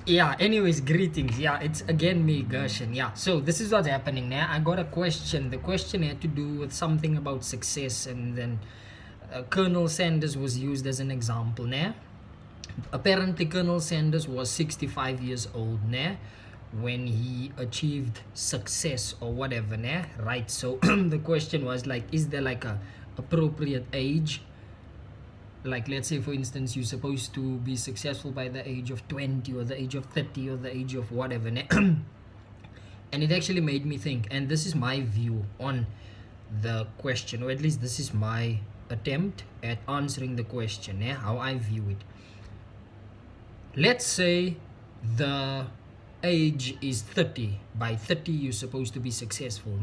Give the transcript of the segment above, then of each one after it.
Yeah, anyways, greetings. Yeah, it's again me, Gershan. Yeah, so this is what's happening now. I got a question. The question had to do with something about success, and then Colonel Sanders was used as an example now. Apparently, Colonel Sanders was 65 years old now when he achieved success or whatever now, right? So the question was like, is there like a appropriate age, like let's say for instance you're supposed to be successful by the age of 20 or the age of 30 or the age of whatever. And it actually made me think, and this is my view on the question, or at least this is my attempt at answering the question, how I view it. Let's say the age is 30. By 30 you're supposed to be successful,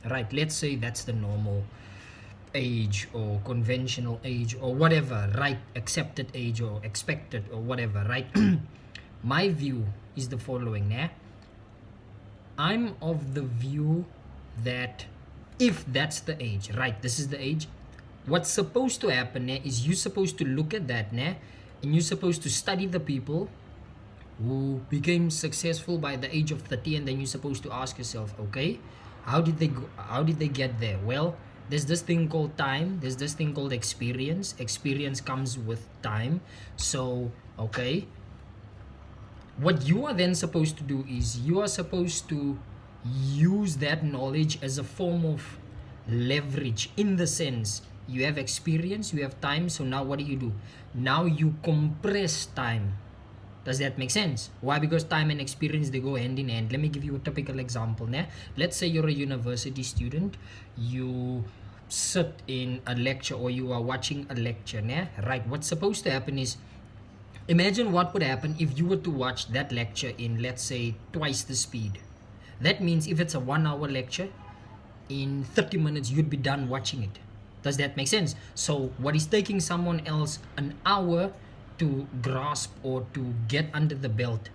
right? Let's say that's the normal age or conventional age or whatever, right? Accepted age or expected or whatever, right? My view is the following. I'm of the view that if that's the age, right, this is the age, what's supposed to happen is you're supposed to look at that, and you're supposed to study the people who became successful by the age of 30, and then you're supposed to ask yourself, okay, how did they get there? Well, there's this thing called time, there's this thing called experience comes with time. So okay, what you are then supposed to do is you are supposed to use that knowledge as a form of leverage, in the sense you have experience, you have time. So now what do? Now you compress time. Does that make sense? Why? Because time and experience, they go hand in hand. Let me give you a typical example. Let's say you're a university student. You sit in a lecture or you are watching a lecture. Right? What's supposed to happen is, imagine what would happen if you were to watch that lecture in, let's say, twice the speed. That means if it's a 1 hour lecture, in 30 minutes you'd be done watching it. Does that make sense? So what is taking someone else an hour to grasp or to get under the belt,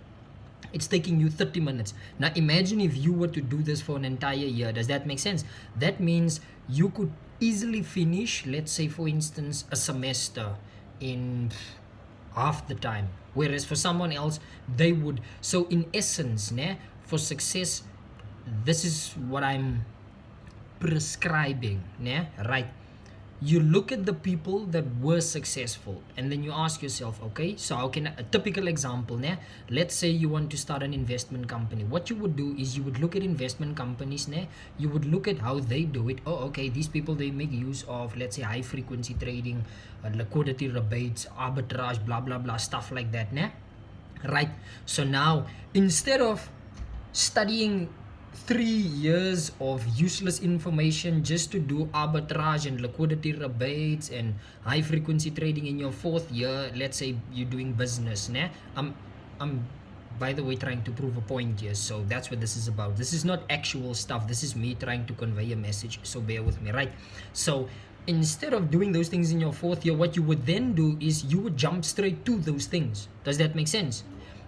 it's taking you 30 minutes. Now imagine if you were to do this for an entire year. Does that make sense? That means you could easily finish, let's say for instance, a semester in half the time, whereas for someone else they would. So in essence, for success, this is what I'm prescribing, right? You look at the people that were successful, and then you ask yourself, okay, so how can a typical example, let's say you want to start an investment company. What you would do is you would look at investment companies, you would look at how they do it. Oh, okay, these people, they make use of, let's say, high frequency trading, liquidity rebates, arbitrage, blah blah blah, stuff like that, right? So now instead of studying 3 years of useless information just to do arbitrage and liquidity rebates and high frequency trading in your 4th year, let's say you're doing business, I'm by the way trying to prove a point here. So that's what this is about. This is not actual stuff, this is me trying to convey a message, so bear with me, right? So instead of doing those things in your 4th year, what you would then do is you would jump straight to those things. Does that make sense?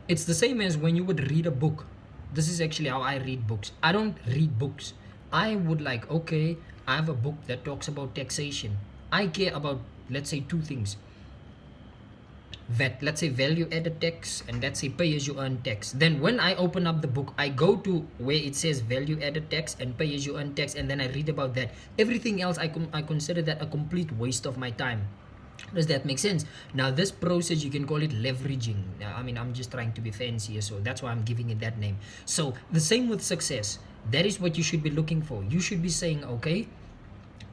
It's the same as when you would read a book. This is actually how I read books. I don't read books. I would like, okay, I have a book that talks about taxation. I care about, let's say, 2 things. Let's say value added tax, and let's say pay as you earn tax. Then when I open up the book, I go to where it says value added tax and pay as you earn tax, and then I read about that. Everything else, I consider that a complete waste of my time. Does that make sense? Now this process, you can call it leveraging. Now, I mean, I'm just trying to be fancy here, so that's why I'm giving it that name. So the same with success. That is what you should be looking for. You should be saying, okay,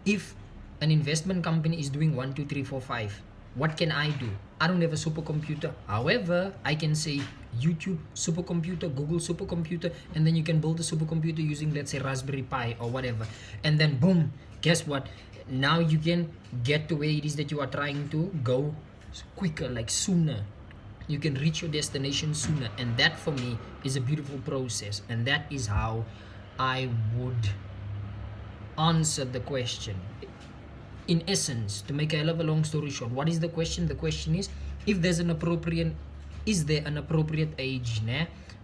if an investment company is doing 1 2 3 4 5, what can I do? I don't have a supercomputer. However, I can say YouTube supercomputer, Google supercomputer, and then you can build a supercomputer using, let's say, Raspberry Pi or whatever. And then boom, guess what? Now you can get to where it is that you are trying to go quicker, like sooner. You can reach your destination sooner, and that for me is a beautiful process, and that is how I would answer the question. In essence, to make a hell of a long story short, what is the question? The question is, if there's an appropriate, is there an appropriate age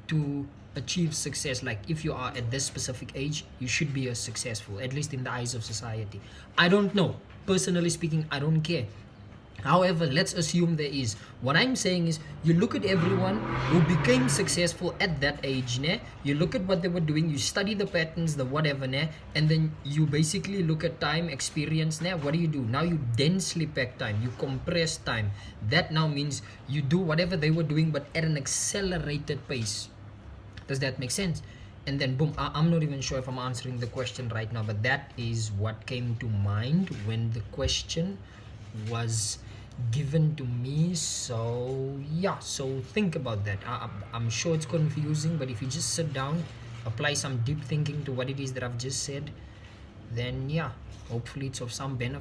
to achieve success? Like if you are at this specific age, you should be successful, at least in the eyes of society. I don't know. Personally speaking, I don't care. However, let's assume there is. What I'm saying is, you look at everyone who became successful at that age, ne? You look at what they were doing, you study the patterns, the whatever, ne? And then you basically look at time, experience, ne? What do? Now you densely pack time, you compress time. That now means you do whatever they were doing, but at an accelerated pace. Does that make sense? And then boom, I'm not even sure if I'm answering the question right now, but that is what came to mind when the question was given to me. So yeah, so think about that. I'm sure it's confusing, but if you just sit down, apply some deep thinking to what it is that I've just said, then yeah, hopefully it's of some benefit.